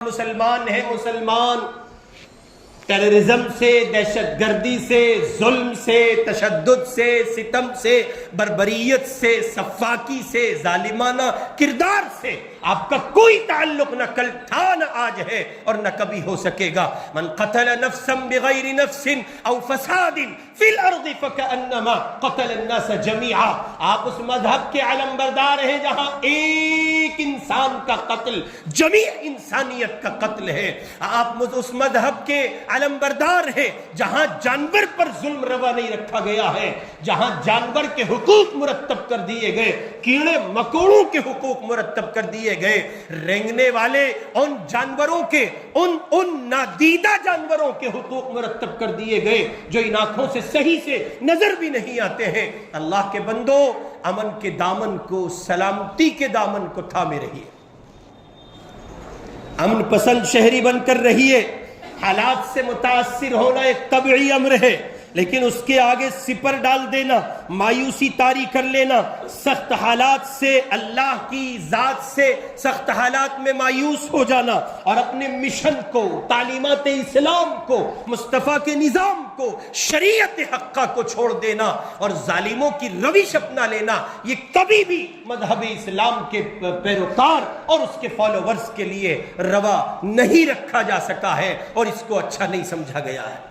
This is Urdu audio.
مسلمان ہے مسلمان ٹیررزم سے، دہشت گردی سے، ظلم سے، تشدد سے، ستم سے، بربریت سے، سفاکی سے، ظالمانہ کردار سے آپ کا کوئی تعلق نہ کل تھا نہ آج ہے اور نہ کبھی ہو سکے گا۔ من قتل نفسا بغیر نفس او فساد فی الارض فکأنما قتل الناس جمیعا۔ آپ اس مذہب کے علم بردار ہیں جہاں ایک انسان کا قتل جمیع انسانیت کا قتل ہے۔ آپ اس مذہب کے علم بردار ہے جہاں جانور پر ظلم روا نہیں رکھا گیا ہے، جہاں جانور کے حقوق مرتب کر دیے گئے، کیڑے مکوڑوں کے حقوق مرتب کر دیے گئے، رینگنے والے ان جانوروں کے ان نادیدہ جانوروں کے حقوق مرتب کر دیے گئے جو ان آنکھوں سے صحیح سے نظر بھی نہیں آتے ہیں۔ اللہ کے بندو، امن کے دامن کو، سلامتی کے دامن کو تھامے رہیے، امن پسند شہری بن کر رہیے۔ حالات سے متاثر ہونا ایک طبعی امر ہے، لیکن اس کے آگے سپر ڈال دینا، مایوسی طاری کر لینا، سخت حالات سے، اللہ کی ذات سے سخت حالات میں مایوس ہو جانا اور اپنے مشن کو، تعلیمات اسلام کو، مصطفیٰ کے نظام کو، شریعت حقہ کو چھوڑ دینا اور ظالموں کی روش اپنا لینا، یہ کبھی بھی مذہب اسلام کے پیروکار اور اس کے فالوورز کے لیے روا نہیں رکھا جا سکا ہے اور اس کو اچھا نہیں سمجھا گیا ہے۔